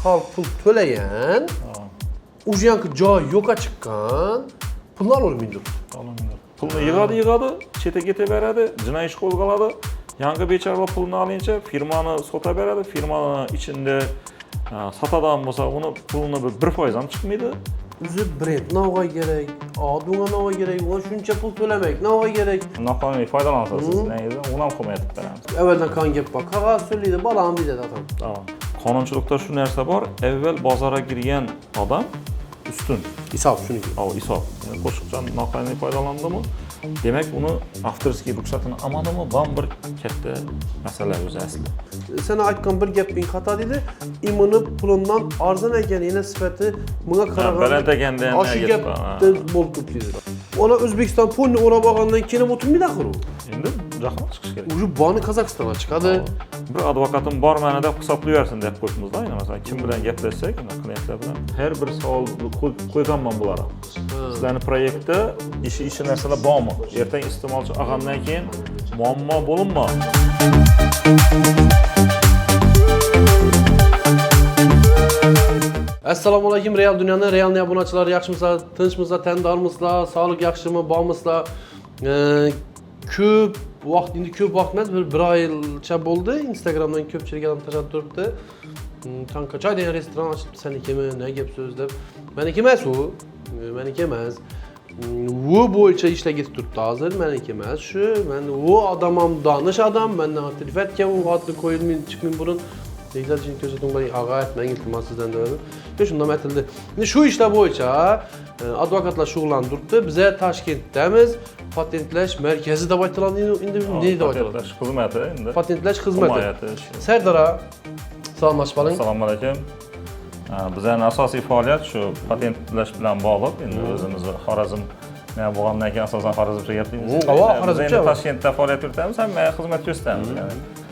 xalq pul to'lagan, o'sha yoqqa joy yo'qqa chiqqan, pulni ololmaydi. Pulni yig'adi, chetga ketaveradi, jinoiy ish qo'zg'aladi. Yangi bechoralar pulni olincha firmani sotaveradi, firmani ichida sotadigan bo'lsa, uni pulini 1% ham chiqmaydi. O'zi brend navga kerak, odamga navga kerak, va shuncha pul to'lamak navga kerak. Noqonuniy foydalanasiz siz, nega? Uni ham himoya etib beramiz. Avvaldan qon gap bor. Qog'oz so'llaydi, balam deydi adam. Tamam. Qonunchilikda shu narsa bor, avval bozorga kirgan odam ustun. Hisob shuniki. Hisob. Qo'shiqdan noqonuniy foydalandimi? Demak, uni avtorskiy ruxsatini olmadimi? Bu bir katta masala o'zi asli. Sen aytgan bir gaping xato dedi. Imini pulundan arzon ekanini sifati bunga qaragan. Baland ekanda ham shu gapda bo'lib turibdi. Ona O'zbekiston pulni o'rab olgandan keyin o'tmaydi axir u. Endi jahon chiqish kerak. Uje boni Qozog'istonga chiqadi. Bir advokatim bor mana deb hisoblayversin deb qo'yibmizda. Yana masalan, kim bilan gaplashsak, klientlar bilan har bir savol qo'yganman bular. Sizlarning proyektda ishi narsalar bormi? Ertaga iste'molchi olgandan keyin muammo bo'linma. Assalomu alaykum, real dunyoning real obunachilar, yaxshimisizlar, tinchmisizlar, tandormisizlar, sog'lik yaxshimi, bormisizlar? Ko'p vaqt, endi ko'p vaqt emas, bir oycha bo'ldi. Instagramdan ko'pchilik odam tashlab turibdi. Tanka choy degan restoran ochibdi, senikimi, ne gap so'z deb. Meniki emas u, meniki emas. Bu bo'yicha ishlar ketib turibdi hozir, meniki emas shu. Men u odam ham donish odam, mendan taklif etgan, u xotni qo'yilmaydi, chiqmay burun. Deydilar için ko'rsating bari ag'a aytmang iltimos sizdan dedi. Shunday aytildi. Endi shu ishlar bo'yicha advokatlar shug'ullanib turibdi. Biz Toshkentdamiz. Patentlash markazi deb aytiladi. Endi ne deb aytiladi? Patentlash xizmati endi. Patentlash xizmati. Sardora, salomlashib qoling. Assalomu alaykum. Bizning asosiy faoliyat shu patentlash bilan bog'liq. Endi o'zimiz Xorazm bo'lgandan keyin asosan Xorazmcha gaplaymiz. Biz Toshkentda faoliyat yuritamiz, hamma xizmat ko'rsatamiz.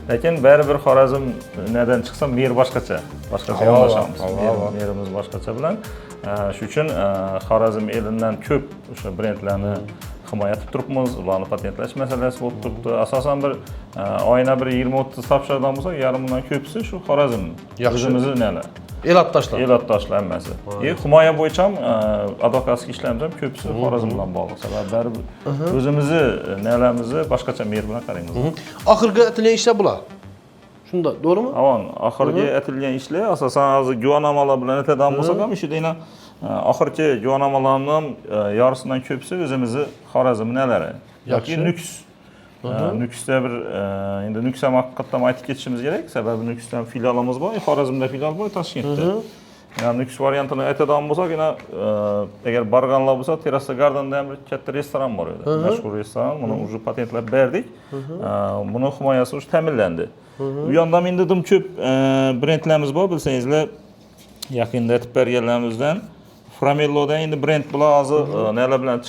Lekin baribir Xorazm nedan chiqsa mer boshqacha yondashamiz. Merimiz boshqacha bilan. Shuning uchun Xorazm elidan ko'p o'sha brendlarni himoya etib turibmiz. Ularni patentlash masalasi bo'lib turibdi. Asosan bir oyna bir 20-30 topshiradigan bo'lsa, yarimidan ko'pisi shu Xorazm. O'zimizni nelar? Elatdoshlar hammasi. Himoya bo'yicha ham advokatlik ishlarimiz ham ko'pisi Xorazm bilan bog'liq. Sababi baribir o'zimizni nelarimizni boshqacha mer bilan qaraymiz. Oxirgi aytilgan ishlar bular. Shunda, to'g'rimi? Avon, oxirgi aytilgan ishlar asosan hozir guvohnomalar bilan aytadigan bo'lsak ham ishida yana oxirgi guvohnomalarning ham yarisidan ko'pisi o'zimizni Xorazm nelari yoki Nuks. Nuksda bir endi Nuks ham haqiqatan aytib ketishimiz kerak. Sababi Nuksdan filialimiz bor, Xorazmda filial bor, Toshkentda. Yani Nuks variantini aytadigan bo'lsak, yana agar borganlar bo'lsa, Terrasa Garden'da ham bir katta restoran bor edi. Mashhur restoran, buni уже patentlab berdik. Buni himoyasi уже ta'minlandi. Bu yondan endi ko'p brendlarimiz bor, bilsangizlar, yaqinda aytib berganlarimizdan Framello'dan endi brend bilan hozir nelar bilan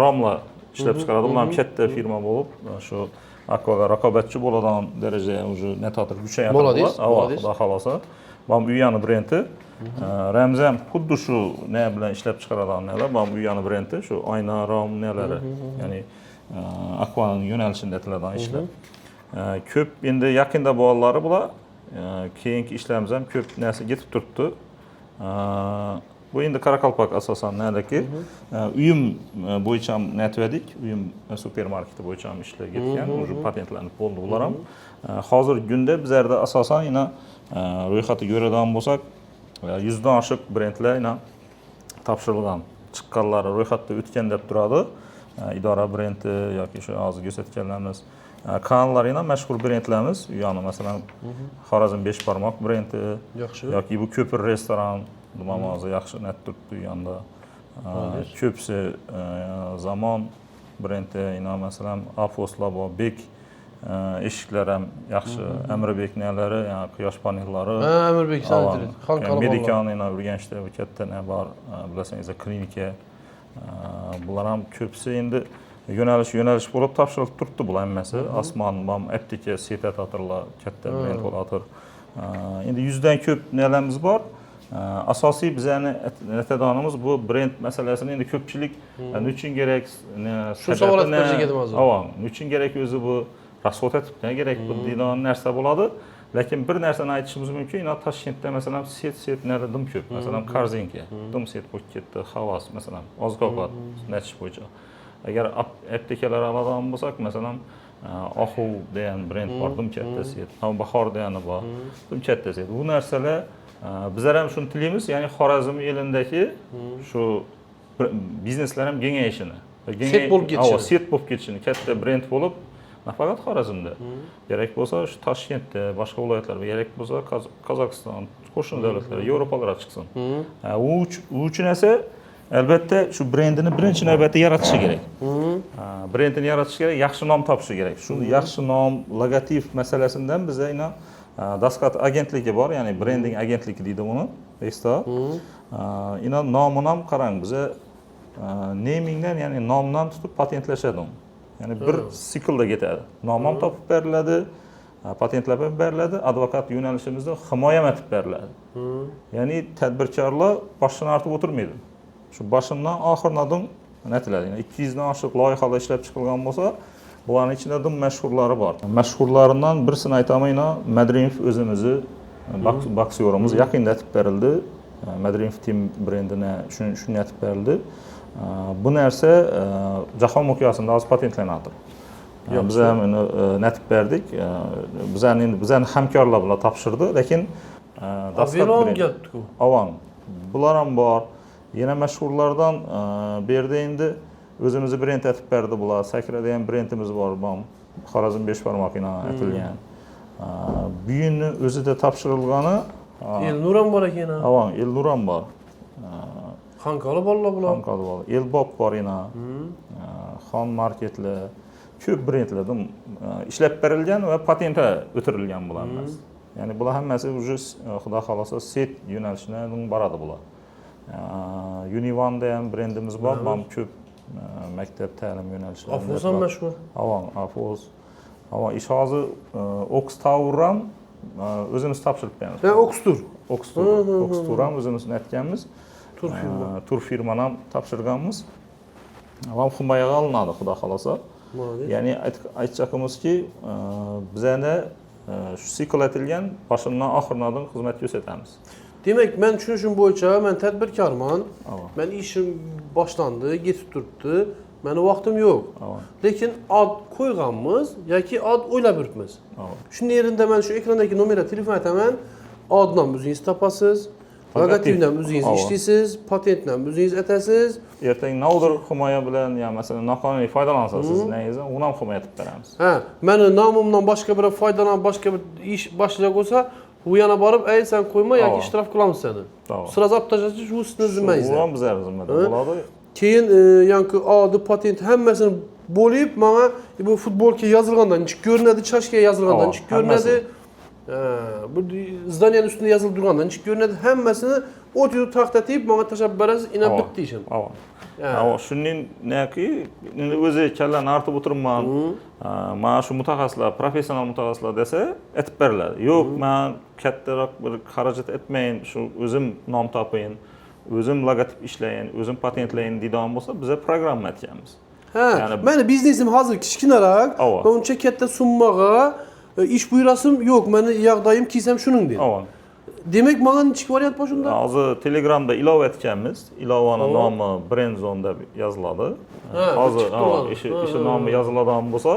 romlar ishlab chiqaradi. Ular ham katta firma bo'lib, shu Aquaga raqobatchi bo'ladigan darajada уже netatir kuchayadi. Bo'ladi. Xudo xolosa. Bu uyani brendi. Ramzi ham xuddi shu ne bilan ishlab chiqaradigan nelar. Bu uyani brendi, shu oyna, rom nelari. Ya'ni Aquaning yo'nalishida aytiladigan ishlar. Ko'p endi yaqinda bo'lanlari bular. Keyingi ishlarimiz ham ko'p narsa yetib turibdi. Bu endi Qoraqalpoq asosan nedaki uyum bo'yicha ham netverdik. Uyum supermarketi bo'yicha ham ishlar ketgan, уже patentlanib bo'ldi ular ham. Hozirgi kunda bizlarda asosan yana ro'yxatga ko'radigan bo'lsak, 100 dan oshiq brendlar yana topshirilgan, chiqqanlari ro'yxatda o'tgan deb turadi. Idora brendi yoki shu hozir ko'rsatganlarimiz kanallar yana mashhur brendlarimiz, uyani masalan Xorazm 5 barmoq brendi yoki bu Ko'pir restoran Dumamazı yaxshi net turibdi bu yanda. Ko'psi zamon brendi, yana masalan Afoslar bor, Bek eshiklar ham yaxshi, Amrbek nelari, ya'ni quyosh panellari. Amrbek sanitari, xalqaro. Medikan yana Urganchda bu katta ne bor, bilasangiz, klinika. Bular ham ko'psi endi yo'nalish bo'lib topshirilib turibdi bular hammasi. Osmon, bom, apteka, sepetatorlar katta brend bo'ladir. Endi 100 dan ko'p nelarimiz bor. Asosiy bizning aytadiganimiz bu brend masalasini endi ko'pchilik nechun kerak shu savollar berishga hozir. Avval nechun kerak o'zi bu rasxod etib, ne kerak bu deydigan narsa bo'ladi. Lekin bir narsani aytishimiz mumkin, Toshkentda masalan set naridim ko'p. Masalan, Korzinka, dim set bo'lib ketdi, Havas masalan, oziq-ovqat natish bo'yicha. Agar aptekalar oladigan bo'lsak, masalan, Ohu degan brend bor, dim katta set. Bahor degani bor, dim katta set. Bu narsalar bizlar ham shuni tilaymiz, ya'ni Xorazm elindagi shu bizneslar ham kengayishini. Set bo'lib ketishini. Set bo'lib ketishini, katta brend bo'lib, nafaqat Xorazmda, kerak bo'lsa shu Toshkentda, boshqa viloyatlarda, kerak bo'lsa Qozog'iston, qo'shni davlatlar, Yevropalarga chiqsin. U uchun esa albatta shu brendini birinchi navbatda yaratishi kerak. Brendini yaratish kerak, yaxshi nom topishi kerak. Shu yaxshi nom, logotip masalasidan biz ayna Daskat agentligi bor, ya'ni brending agentligi deydi uni, Esto. Ina nomini ham qarang, biza namingdan, ya'ni nomdan tutib patentlashadi uni. Ya'ni bir siklda ketadi. Nom ham topib beriladi, patentlab beriladi, advokat yo'nalishimizda himoya etib beriladi. Ya'ni tadbirkorlar boshini artib o'tirmaydi. Shu boshidan oxiridan netiladi. Ya'ni 200 dan oshiq loyihalar ishlab chiqilgan bo'lsa, bularning ichida dim mashhurlari bor. Mashhurlaridan birisini aytaman, Madrimov o'zimizni boksyorimiz yaqinda aytib berildi. Madrimov Team brendini shuni aytib berildi. Bu narsa jahon miqyosida hozir patentlanadi. Biz ham uni natib berdik. Bizani hamkorlar bilan topshirdi, lekin Daskat ketdi-ku. Avan. Bular ham bor. Yana mashhurlardan bu yerda endi o'zimizni brend aytib berdi bular. Sakra degan brendimiz bor, Xorazm 5 barmoqina aytilgan. Bu yilni o'zida topshirilgani Elnur ham bor ekan. Avan, Elnur ham bor. Xankali bolalar bular. Xankali bolalar. Elbob bor yana. Xon marketlar, ko'p brendlardan ishlab berilgan va patentga o'tirilgan bular emas. Ya'ni bular hammasi уже xudo xolasa set yo'nalishidan boradi bular. Univan degan brendimiz bor, ham ko'p maktab ta'lim yo'nalishlari. Afos ham mashhur. Avan, Afos. Avan ish hozir Ox Tower ham o'zimiz topshirib beramiz. Oxtur. Oxtur ham o'zimiz aytganmiz. Tur firmani ham topshirganmiz. Avan himoyaga olinadi, xudo xolasa. Ya'ni aytmoqchimizki, bizani shu sikl etilgan boshidan oxiridan xizmat ko'rsatamiz. Demak, men tushunishim bo'yicha, men tadbirkorman. Men ishim boshlandi, ketib turibdi. Meni vaqtim yo'q. Lekin ad qo'yganmiz yoki ad o'ylab yuribmiz. Shunday yerida men shu ekrandagi nomerga telefon aytaman. Addan o'zingiz topasiz, logotipdan o'zingiz ishlaysiz, patentdan o'zingiz aytasiz. Ertaga navdir himoya bilan, ya masalan, noqonuniy foydalansangiz, siz neyingizni uni ham himoya etib beramiz. Meni nomimdan boshqa bir foydalanib, boshqa bir ish boshlayotgan bo'lsa, u yana borib, "Ey, sen qo'yma yoki ishtirok qilamiz seni." Sразу обтажач u sizni zimmangizda. Bu ham bizlar zimmada bo'ladi. Keyin yoki adi patent hammasini bo'lib, menga bu futbolka yozilgandan chiqib ko'rinadi, chashka yozilgandan chiqib ko'rinadi. Bu zdaniyaning ustida yozilib turgandan chiqib ko'rinadi. Hammasini o'tib taxtatib, menga tashlab berasiz, ina bitdi ishim. Shuning neki o'zi kallan artib o'tirman. Mana shu mutaxassislar, professional mutaxassislar desa, aytib beriladi. Yo'q, men kattaroq bir xarajat etmayin, shu o'zim nom topayin, o'zim logotip ishlayin, o'zim patentlayin deydigan bo'lsa, biz programma aytganmiz. Meni biznesim hozir kichkinaroq, men uncha katta summaga ish buyurasim yo'q. Meni yog'doyim kiysam shuning deydi. Demak, menga nechta variant bor shunda? Hozir Telegramda ilova etganmiz. Ilovaning nomi Brandzone deb yoziladi. Hozir ish nomi yoziladigan bo'lsa,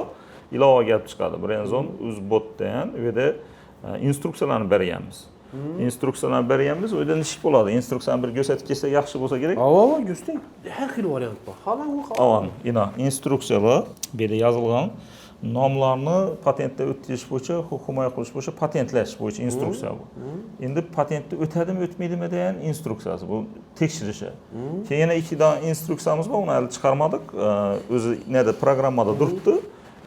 ilova kelib chiqadi. Brandzone Uzbot degan, u yerda instruksiyalarni berganmiz. Instruksiyalarni berganmiz, u yerda nishik bo'ladi. Instruksiyani bir ko'rsatib kelsa yaxshi bo'lsa kerak. Go'sting. Har xil variant bor. Instruksiyalar bu yerda yozilgan. Nomlarni patentda o'tkazish bo'yicha, himoya qilish bo'yicha, patentlash bo'yicha instruksiya bu. Endi patentda o'tadimi, o'tmaydimi degan instruksiyasi bu tekshirishi. Keyin yana ikkidan instruksiyamiz bor, uni hali chiqarmadik. O'zi neda programmada turibdi.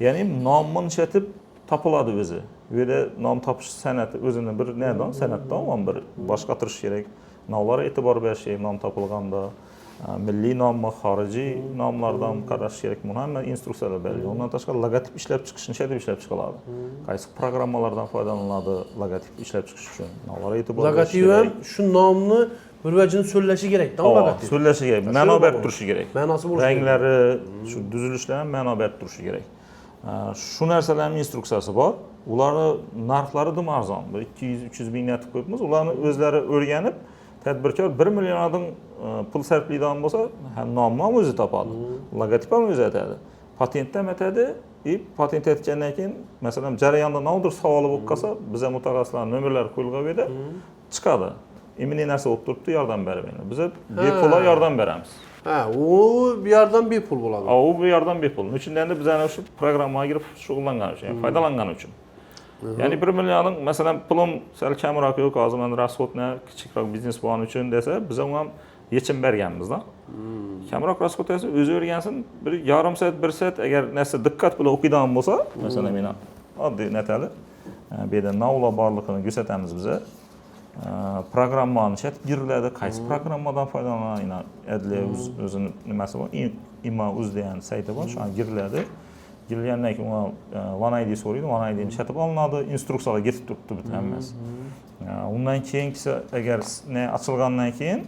Ya'ni nomni ishlatib topiladi o'zi. Bu yerda nom topish san'ati o'zini bir nedan, san'atdan ham bir boshqatirish kerak. Nomlarga e'tibor berish kerak, nom topilganda. Milliy nommi, xorijiy nomlardan qarash kerak. Buni hamma instruksiyalar berilgan. Undan tashqari logotip ishlab chiqishni deb ishlab chiqiladi. Qaysi programmalardan foydalaniladi logotip ishlab chiqish uchun? Nomlarga e'tibor berish kerak. Logotip ham shu nomni bir vajini so'llashi kerak-da, logotip. So'llashi kerak, ma'no berib turishi kerak. Ma'nosi bo'lishi kerak. Ranglari, shu tuzilishlar ham ma'no berib turishi kerak. Shu narsalarning instruksiyasi bor. ularni narxlari dim arzon. 200-300 ming netib qo'yibmiz. Ularni o'zlari o'rganib, tadbirkor 1 milliondan pul sarflaydigan bo'lsa, ham nomni ham o'zi topadi. Logotip ham o'zi aytadi. Patent ham aytadi. Patent etgandan keyin, masalan, jarayonda navdir savoli bo'lib qolsa, biza mutaxassislar nomerlar qo'yilgan edi, chiqadi. Imini narsa bo'lib turibdi, yordam bermaydi. Biz bepul yordam beramiz. Ha, u bir yerdan bepul bo'ladi. U bir yerdan bepul. Uchun endi biz ana shu programmaga kirib shug'ullangan uchun, yani foydalangan uchun. Ya'ni 1 millionning, masalan, pulim sal kamroq yo'q, hozir men rasxodni kichikroq biznes bo'lgani uchun desa, biz ham yechim berganmiz-da. Kamroq rasxod esa o'zi o'rgansin, bir yarim soat, 1 soat agar narsa diqqat bilan o'qiydigan bo'lsa, masalan, men oddiy netali, bu yerda navlar borligini ko'rsatamiz biz. Programmani chat giriladi, qaysi programmadan foydalanadi, adliya o'zini nimasi bor, ima.uz degan sayti bor, shuni giriladi. Girilgandan keyin One ID so'raydi, One IDni chatib olinadi, instruksiyalar ketib turibdi bitta hammasi. Undan keyingisi agar ochilgandan keyin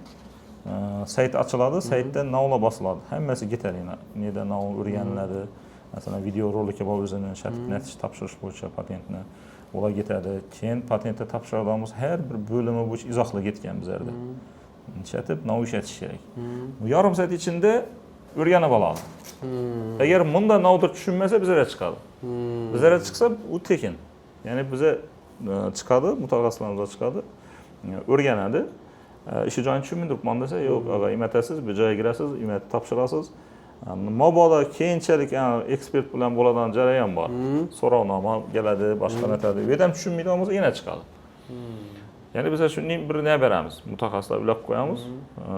sayt ochiladi, saytda navlar bosiladi. Hammasi ketadi, neda nav o'rganiladi. Masalan, video roliki bor o'zini chatib natish topshirish bo'yicha patentni. Ular ketadi. Keyin patentni topshiradiganmiz har bir bo'limi bo'yicha izohlar ketgan bizlarda. Chatib nav ishlatish kerak. Bu yarim soat ichida o'rganib oladi. Agar bunda navdir tushunmasa bizlarga chiqadi. Bizlarga chiqsa u tekin. Ya'ni bizga chiqadi, mutaxassislarimiz chiqadi, o'rganadi. Ishi joyini tushunmayapman desa, yo'q, og'a, imatasiz, bu joyga kirasiz, imat topshirasiz. Mabodo keyinchalik ekspert bilan bo'ladigan jarayon bor. So'rovnoma keladi, boshqa natadi. Bu yerdan tushunmaydigan bo'lsa, yana chiqadi. Ya'ni biz shunning bir ne beramiz, mutaxassislar ulab qo'yamiz,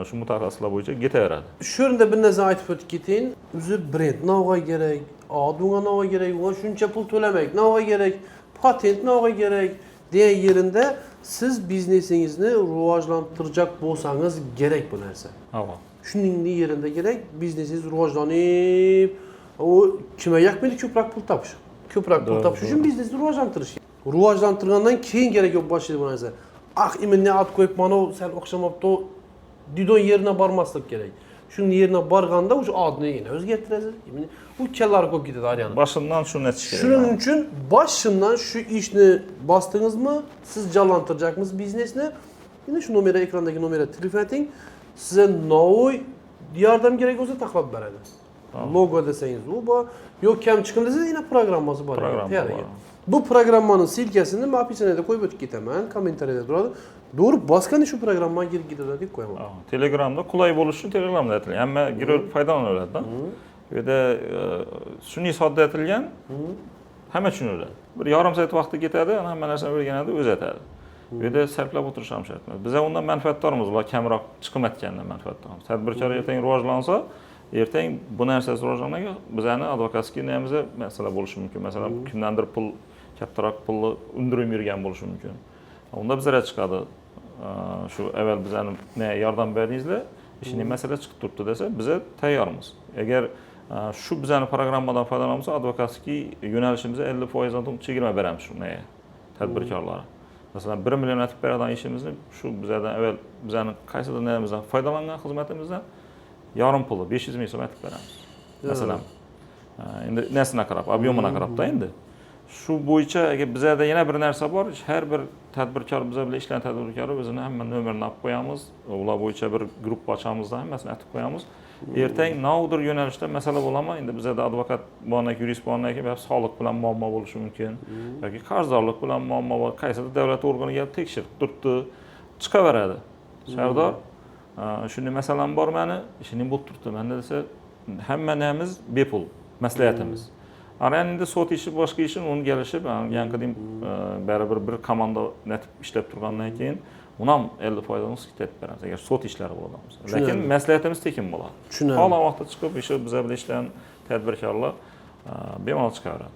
shu mutaxassislar bo'yicha ketaveradi. Shu yerda bir narsa aytib o'tib keting. O'zi brend navga kerak, odunga navga kerak, va shuncha pul to'lamak navga kerak, patent navga kerak degan yerinde siz biznesingizni rivojlantirajak bo'lsangiz kerak bu narsa. Ava. Shuning yerinde kerak, biznesingiz rivojlanib, o kime yakmaydi ko'proq pul topish. Ko'proq pul topish uchun biznesni rivojlantirish. Rivojlantirgandan keyin kerak yo'q boshlaydi bu narsa. Iminni at qo'yib mana sal o'xshamabdi, didon yerine bormaslik kerak. Shunning yerine borganda o'sha adni yana o'zgartirasiz. U kellar ko'p ketadi ariyani. Boshimdan shuni aytish kerak. Shuning uchun boshimdan shu ishni bosdingizmi, siz jonlantirajaqmisiz biznesni? Yine şu nomera, ekrandagi nomera telefon eting. Size novoy yordam kerak bo'lsa taklif beradi. Logo desangiz u bor, yo'q kam chiqim desangiz yine programmasi bor. Bu programmanın silkasini men opisaniyada qo'yib o'tib ketaman, kommentariyada turadi. Doğru bosgan shu programmaga kirib ketadi deb qo'yaman. Telegramda qulay bo'lishi uchun Telegramda aytilgan. Hamma girib foydalanadi-da. Bu yerda sun'iy sodda aytilgan, hamma tushunadi. Bir yarim soat vaqti ketadi, hamma narsani o'rganadi, o'zi aytadi. Bu yerda sarflab o'tirish ham shart emas. Biz undan manfaatdormiz, ular kamroq chiqim etgandan manfaatdormiz. Tadbirkor ertaga rivojlansa, ertaga bu narsasi rivojlanmagan, bizani advokatskiy namimizda masala bo'lishi mumkin. Masalan, kimdandir pul kattaroq pulni undirib yurgan bo'lishi mumkin. Unda bizlarga chiqadi. Shu avval bizani yordam berdingizlar, ishning masala chiqib turibdi desa, biz tayyormiz. Agar shu bizani programmadan foydalansa, advokatskiy yo'nalishimizga 50%dan chegirma beramiz shu tadbirkorlarga. Masalan, 1 million atib beradigan ishimizni shu bizlardan avval bizani qaysidir narimizdan foydalangan xizmatimizdan yarim puli 500 ming so'm atib beramiz. Masalan, endi nasina qarab, ob'yomini qarabda endi. Shu bo'yicha agar bizlarda yana bir narsa bor, har bir tadbirkor bizlar bilan ishlagan tadbirkor o'zini hamma nomerini olib qo'yamiz, ular bo'yicha bir guruh ochamiz-da, hammasini aytib qo'yamiz. Ertaga navdir yo'nalishda masala bo'ladimi? Endi bizlarda advokat bordan, yurist bordan keyin sog'liq bilan muammo bo'lishi mumkin yoki qarzdorlik bilan muammo bor. Qaysidir davlat organiga kelib tekshirib turibdi, chiqaveradi. Shardor, shunday masalam bor meni, ishing bo'lib turibdi. Menda desa, hamma namiz bepul, maslahatimiz. Ana endi sot ishi boshqa ishni uni kelishib, yanqidim baribir bir komanda netib ishlab turgandan keyin uni ham 50%dan ketib beramiz agar sot ishlari bo'ladi. Lekin maslahatimiz tekin bo'ladi. Xohlagan vaqtda chiqib ishi bizlar bilan ishlagan tadbirkorlar bemalol chiqaradi.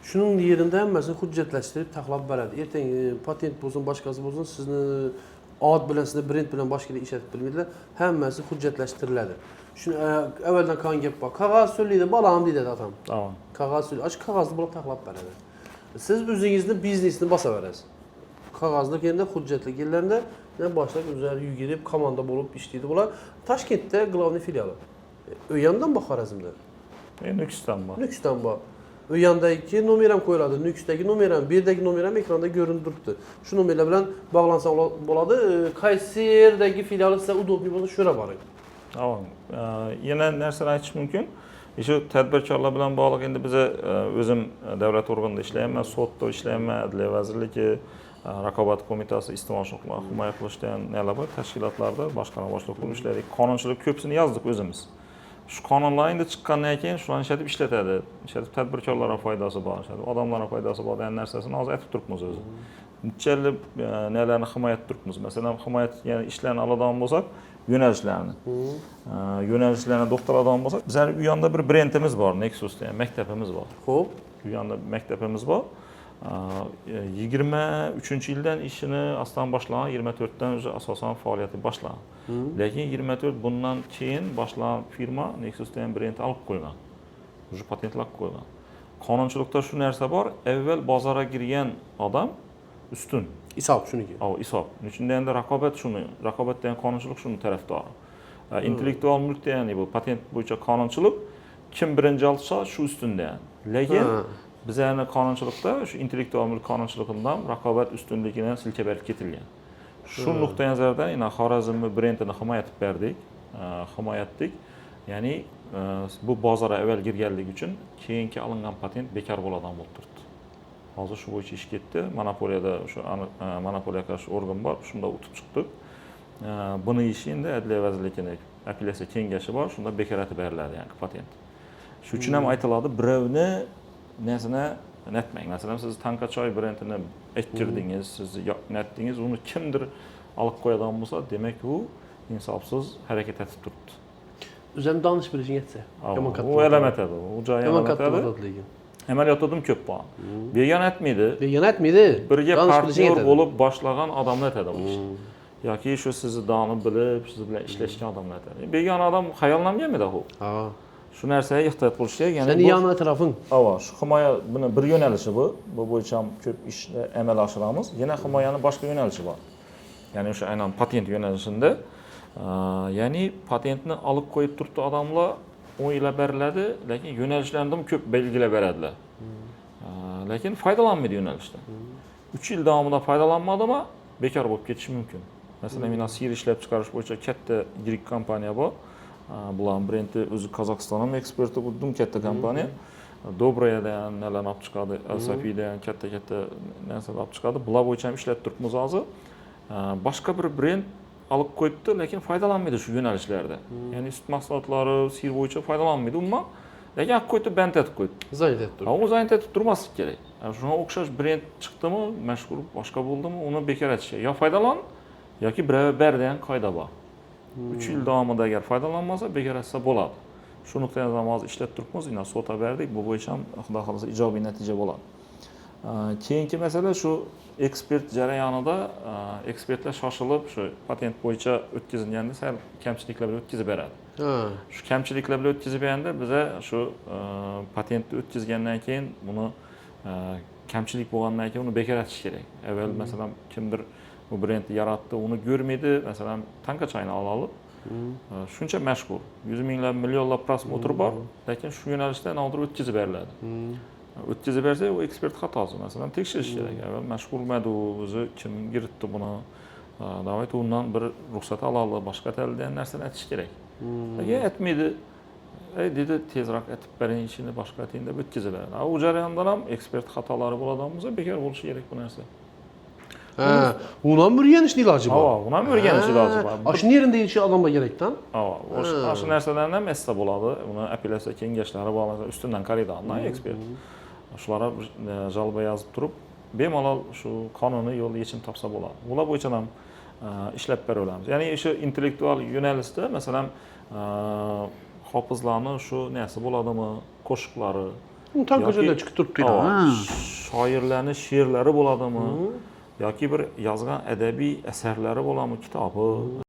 Shuning yerida hammasini hujjatlashtirib taxlab beradi. Ertaga patent bo'lsin, boshqasi bo'lsin, sizni ad bilan, sizni brend bilan boshqalar ishlatib bilmaydilar. Hammasi hujjatlashtiriladi. Shuni avvaldan qolgan gap bor. Qog'oz so'raydi, balam deydi atam. Tamam. Qog'oz so'raydi. Ash qog'ozni bo'lib taxlab beradi. Siz o'zingizni biznesni bosaverasiz. Qog'ozda kelganda hujjatli kelganda boshlab o'zlari yugurib, komanda bo'lib ishlaydi. Bular Toshkentda glavniy filiali. O'yandan bor Xorazmda. Nukusdan bor. Nukusdan bor. O yandagi nomeram qo'yiladi. Nuxdagi nomeram, bu yerdagi nomeram ekranda ko'rinib turibdi. Shu nomerlar bilan bog'lansa bo'ladi. Qaysi yerdagi filiali sizga udobli bo'lsa, shura boring. Tamam. Yana narsani aytish mumkin. Shu tadbirkorlar bilan bog'liq endi biz o'zim davlat organida ishlayapman, sudda ishlayapman, Adliya vazirligi, Raqobat qo'mitasi, iste'mol huquqlarini himoya qilishdan nelar bor tashkilotlarda boshqarma boshliq bo'lib ishlaydik. Qonunchilik ko'psini yozdik o'zimiz. Shu qonunlar endi chiqqandan keyin shularni ishlatib ishlatadi. Ishlatib tadbirkorlarga foydasi bor, ishlatib odamlarga foydasi bor degan narsasini hozir aytib turibmiz o'zi. Necha nelarni himoya etib turibmiz. Masalan, himoya ya'ni ishlarni oladigan bo'lsak, yo'nalishlarni. Yo'nalishlarni to'xtaladigan bo'lsak, bizning u yonda bir brendimiz bor, Nexus degan maktabimiz bor. Xo'p, U yonda maktabimiz bor. 23-yildan ishini aslan boshlagan, 24dan asosan faoliyati boshlagan. Lekin 24 bundan keyin boshlagan firma Nexus degan brendni olib qo'ygan. O'sha patentlab qo'ygan. Qonunchilikda shu narsa bor, avval bozorga kirgan odam ustun. hisob shuniki. Hisob. Shunda endi raqobat degan qonunchilik shuni tarafdori. Intellektual mulk degani bu patent bo'yicha qonunchilik kim birinchi olsa shu ustunda. Lekin bizning qonunchilikda shu intellektual mulk qonunchiligidan raqobat ustunligini silkab berib ketilgan. Shu nuqtai nazardan ina Xorazmni brendini himoya etib berdik, himoya etdik. Ya'ni bu bozorga avval kirganligi uchun keyingi olingan patent bekor bo'ladigan bo'lib turibdi. Hozir shu bo'yicha ish ketdi. Monopoliyada shu monopoliyaga qarshi organ bor, shunda o'tib chiqdik. Buni ishi endi Adliya vazirligining apellyatsiya kengashi bor, shunda bekor etib beriladi yangi patent. Shuning uchun ham aytiladi, birovni narsani netmang. Masalan, siz Tanka choy brendini ayttirdingiz, siz netdingiz, uni kimdir olib qo'yadigan bo'lsa, demak u insofsiz harakat etib turibdi. O'zim donish bilishing yetsa. Yomon katta. U alamat edi. U joy Yomon katta alamat bo'ladi lekin. Amaliyotda ham ko'p bor. Begona aytmaydi. Begona aytmaydi. Birga partnyor bo'lib boshlagan odamlar aytadi bu ishni. Yoki shu sizni doni bilib, siz bilan ishlashgan odamlar aytadi. Begona odam xayoldan kelmaydi u. Ha. Shu narsaga ehtiyot bo'lish kerak. Seni yon atrofing. Shu himoya buni bir yo'nalishi bu. Bu bo'yicha ham ko'p ishni amalga oshiramiz. Yana himoyaning boshqa yo'nalishi bor. Ya'ni o'sha aynan patent yo'nalishida, ya'ni patentni olib qo'yib turibdi odamlar, o'ylab beriladi, lekin yo'nalishlarni ham ko'p belgilab beradilar. Lekin foydalanmaydi yo'nalishdan. 3 yil davomida foydalanmadimi, bekor bo'lib ketishi mumkin. Masalan, men sir ishlab chiqarish bo'yicha katta yirik kompaniya bor. Bular brendi o'zi Qozog'istonning eksperti bo'ldim, katta kompaniya. Dobraydan nelarni olib chiqadi, Alsafidan katta narsalar olib chiqadi. Bular bo'yicha ham ishlab turibmiz hozir. Boshqa bir brend olib qo'yibdi, lekin foydalanmaydi shu yo'nalishlarda. Ya'ni sut mahsulotlari, sir bo'yicha foydalanmaydi umuman. Lekin olib qo'ydi, band etib qo'ydi. Zayd etib turibdi. U zayd etib turmaslik kerak. Shunga o'xshash brend chiqdimi, mashhur boshqa bo'ldimi, uni bekor etish kerak. Yo foydalan yoki ber degan qoida bor. 3 yil davomida agar foydalanmasa, bekor etsa bo'ladi. Shu nuqtai nazardan hozir ishlab turibmiz, ina sot'a berdik. Bu bo'yicha ham xudo xolasa ijobiy natija bo'ladi. Keyingi masala shu ekspert jarayonida ekspertlar shoshilib shu patent bo'yicha o'tkazilganda sal kamchiliklar bilan o'tkazib beradi. Shu kamchiliklar bilan o'tkazib berganda biza shu patentni o'tkazgandan keyin buni kamchilik bo'lgandan keyin uni bekor etish kerak. Avval masalan kimdir bu brendni yaratdi, uni ko'rmaydi, masalan Tanka choyni olaylik. Shuncha mashhur, 100 minglab, millionlab prosmotr bor, lekin shu yo'nalishda nodir o'tkazib beriladi. O'tkazib bersa, u ekspert xatosi. Masalan, tekshirish kerak. Avval mashhurmadi o'zi, kim kiritdi buni? Davlat undan bir ruxsat oladi, boshqa taldan narsani aytish kerak. Lekin aytmaydi. Dedi tezroq aytib bering, ishini boshqa ating deb o'tkazib beradi. U jarayondan ham ekspert xatolari bo'ladigan bo'lsa, bekor bo'lishi kerak bu narsa. Uni ham o'rganishning iloji bor. Uni ham o'rganish iloji bor. Shu yerda yetishgan odamlar kerak-da. Shu narsalardan ham essa bo'ladi. Uni apellyatsiya kengashlari bor, masalan, ustidan qaraydigan ekspert. Shularga jalba yozib turib, bemalol shu qonuniy yo'lda yechim topsa bo'ladi. Ular bo'yicha ham ishlab beraveramiz. Ya'ni o'sha intellektual yo'nalishda, masalan, hofizlarni shu narsa bo'ladimi, qo'shiqlari, Tankajoyda chiqib turibdi. shoirlarning she'rlari bo'ladimi, yoki bir yozgan adabiy asarlari bo'ladimi, kitobi